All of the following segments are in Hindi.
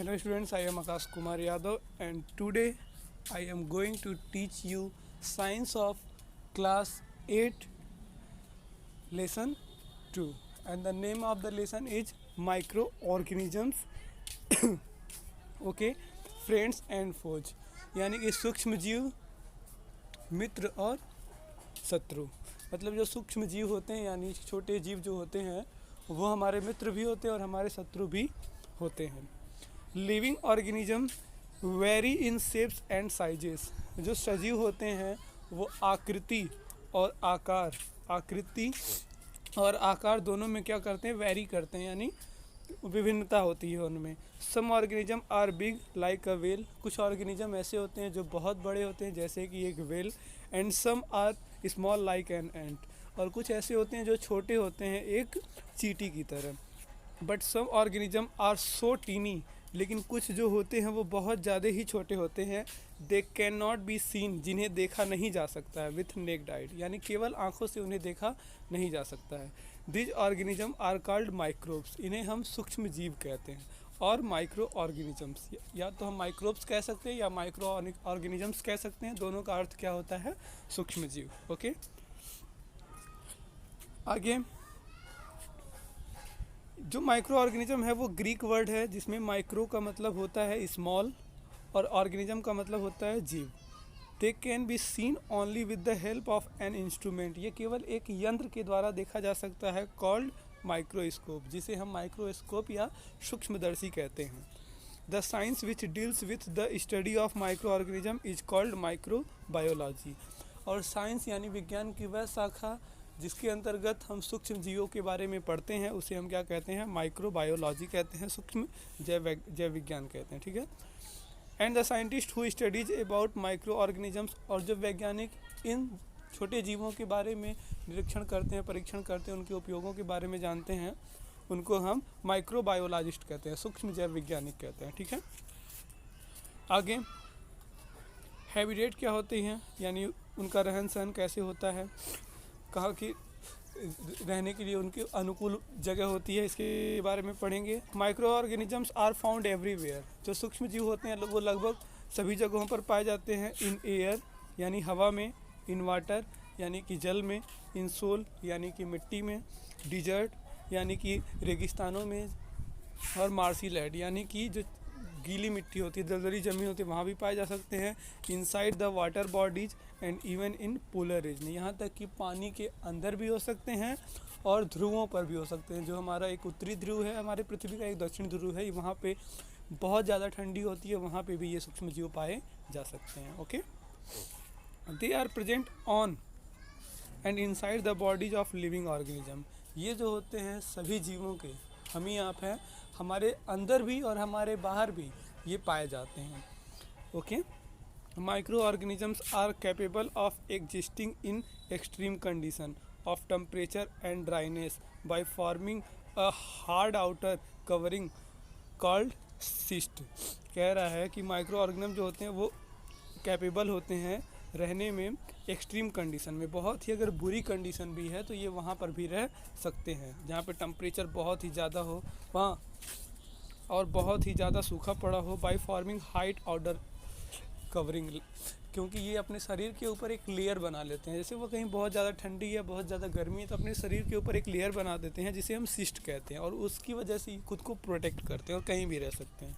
Hello students, I am Akash Kumar Yadav and today I am going to teach you science of class 8 lesson 2 and the name of the lesson is microorganisms okay friends and foes यानी कि सूक्ष्म जीव मित्र और शत्रु। मतलब जो सूक्ष्म जीव होते हैं यानी छोटे जीव जो होते हैं वो हमारे मित्र भी होते हैं और हमारे शत्रु भी होते हैं। Living organism very in shapes and sizes. जो सजीव होते हैं वो आकृति और आकार दोनों में क्या करते हैं, वेरी करते हैं, यानी विभिन्नता होती है उनमें। Some organism are big like a whale. कुछ ऑर्गेनिज्म ऐसे होते हैं जो बहुत बड़े होते हैं जैसे कि एक whale. And some are small like an ant. और कुछ ऐसे होते हैं जो छोटे होते हैं एक चींटी की तरह। But some organism are so tiny. लेकिन कुछ जो होते हैं वो बहुत ज़्यादा ही छोटे होते हैं। They can not be seen, जिन्हें देखा नहीं जा सकता है, विथ नेक्ड आइड, यानी केवल आंखों से उन्हें देखा नहीं जा सकता है। These organism are called microbes. इन्हें हम सूक्ष्म जीव कहते हैं। और माइक्रो ऑर्गेनिजम्स, या तो हम माइक्रोब्स कह सकते हैं या माइक्रो ऑर्गेनिजम्स कह सकते हैं। दोनों का अर्थ क्या होता है, सूक्ष्म जीव। ओके, आगे जो माइक्रो ऑर्गेनिज्म है वो ग्रीक वर्ड है जिसमें माइक्रो का मतलब होता है स्मॉल और ऑर्गेनिज्म का मतलब होता है जीव। They can be seen only with the help of an instrument. ये केवल एक यंत्र के द्वारा देखा जा सकता है, कॉल्ड माइक्रोस्कोप, जिसे हम माइक्रोस्कोप या सूक्ष्मदर्शी कहते हैं। The science which deals with the study of micro organism is called microbiology. और साइंस यानी विज्ञान की वह शाखा जिसके अंतर्गत हम सूक्ष्म जीवों के बारे में पढ़ते हैं उसे हम क्या कहते हैं, माइक्रोबायोलॉजी कहते हैं, सूक्ष्म जैव विज्ञान कहते हैं। ठीक है। And the scientist who studies about micro organisms. और जो वैज्ञानिक इन छोटे जीवों के बारे में निरीक्षण करते हैं, परीक्षण करते हैं, उनके उपयोगों के बारे में जानते हैं, उनको हम माइक्रोबायोलॉजिस्ट कहते हैं, सूक्ष्म जैव वैज्ञानिक कहते हैं। ठीक है। आगे हैबिटेट क्या होती हैं, यानी उनका रहन सहन कैसे होता है, कहाँ की रहने के लिए उनकी अनुकूल जगह होती है, इसके बारे में पढ़ेंगे। Micro organisms are found everywhere. जो सूक्ष्म जीव होते हैं वो लगभग सभी जगहों पर पाए जाते हैं। इन एयर यानी हवा में, इन वाटर यानी कि जल में, इन सोल यानी कि मिट्टी में, डिजर्ट यानी कि रेगिस्तानों में, और मार्सी लैंड यानी कि जो गीली मिट्टी होती है, दलदली जमी होती है, वहाँ भी पाए जा सकते हैं। Inside the water bodies and even in polar region. यहाँ तक कि पानी के अंदर भी हो सकते हैं और ध्रुवों पर भी हो सकते हैं। जो हमारा एक उत्तरी ध्रुव है हमारे पृथ्वी का, एक दक्षिण ध्रुव है, वहाँ पे बहुत ज़्यादा ठंडी होती है, वहाँ पे भी ये सूक्ष्म जीव पाए जा सकते हैं। Okay, they are present on and inside the bodies of living organism. ये जो होते हैं सभी जीवों के, हम ही आप हैं, हमारे अंदर भी और हमारे बाहर भी ये पाए जाते हैं। Okay, micro organisms are capable of existing in extreme condition of temperature and dryness by forming a hard outer covering called cyst. कह रहा है कि माइक्रो ऑर्गेनिज्म जो होते हैं वो कैपेबल होते हैं रहने में एक्सट्रीम कंडीशन में। बहुत ही अगर बुरी कंडीशन भी है तो ये वहाँ पर भी रह सकते हैं, जहाँ पे टेम्परेचर बहुत ही ज़्यादा हो वहाँ, और बहुत ही ज़्यादा सूखा पड़ा हो। By forming height outer covering, क्योंकि ये अपने शरीर के ऊपर एक लेयर बना लेते हैं। जैसे वो कहीं बहुत ज़्यादा ठंडी है, बहुत ज़्यादा गर्मी है, तो अपने शरीर के ऊपर एक लेयर बना देते हैं जिसे हम सिस्ट कहते हैं, और उसकी वजह से खुद को प्रोटेक्ट करते हैं और कहीं भी रह सकते हैं।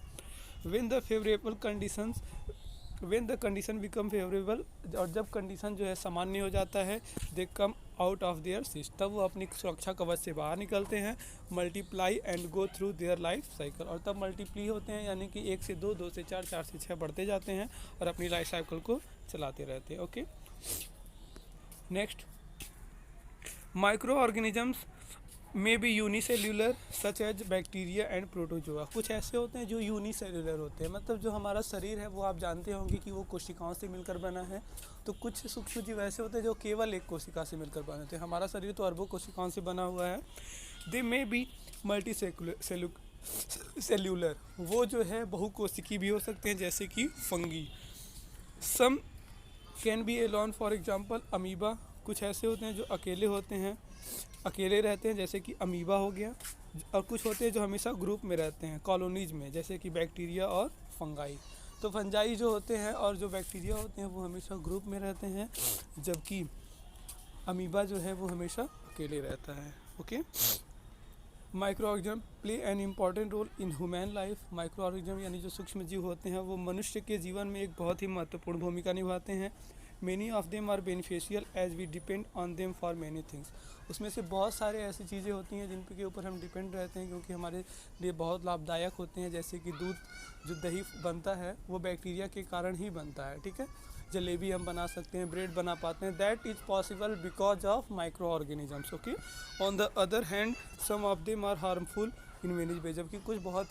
When the condition become favorable, और जब कंडीशन जो है सामान्य हो जाता है, they come out of their cyst, तब वो अपनी सुरक्षा कवच से बाहर निकलते हैं। Multiply and go through their life cycle, और तब मल्टीप्लाई होते हैं यानी कि 1 से 2, 2 से 4, 4 से 6 बढ़ते जाते हैं और अपनी लाइफ साइकिल को चलाते रहते हैं। Okay, next, micro organisms may be unicellular such as bacteria and protozoa. कुछ ऐसे होते हैं जो यूनिसेल्यूलर होते हैं, मतलब जो हमारा शरीर है वो आप जानते होंगे कि वो कोशिकाओं से मिलकर बना है। तो कुछ सूक्ष्म जीव ऐसे होते हैं जो केवल एक कोशिका से मिलकर बने होते हैं। हमारा शरीर तो अरबों कोशिकाओं से बना हुआ है। दे मे बी मल्टी सेल्यूलर, वो जो है बहुकोशिकी भी हो सकते हैं जैसे कि fungi. Some can be alone, for example amoeba. कुछ ऐसे होते हैं जो अकेले होते हैं अकेले रहते हैं जैसे कि अमीबा हो गया, और कुछ होते हैं जो हमेशा ग्रुप में रहते हैं कॉलोनीज में, जैसे कि बैक्टीरिया और फंगाई। तो फंजाई जो होते हैं और जो बैक्टीरिया होते हैं वो हमेशा ग्रुप में रहते हैं, जबकि अमीबा जो है वो हमेशा अकेले रहता है। Okay, micro organism play an important role in human life. Micro organism यानी जो सूक्ष्म जीव होते हैं वो मनुष्य के जीवन में एक बहुत ही महत्वपूर्ण भूमिका निभाते हैं। Many of them are beneficial as we depend on them for many things. उसमें से बहुत सारे ऐसी चीज़ें होती हैं जिन के ऊपर हम डिपेंड रहते हैं, क्योंकि हमारे लिए बहुत लाभदायक होते हैं। जैसे कि दूध, जो दही बनता है वो बैक्टीरिया के कारण ही बनता है, ठीक है। जलेबी हम बना सकते हैं, ब्रेड बना पाते हैं, that is possible because of micro organisms. Okay, on the other hand some of them are harmful in many way, जबकि कुछ बहुत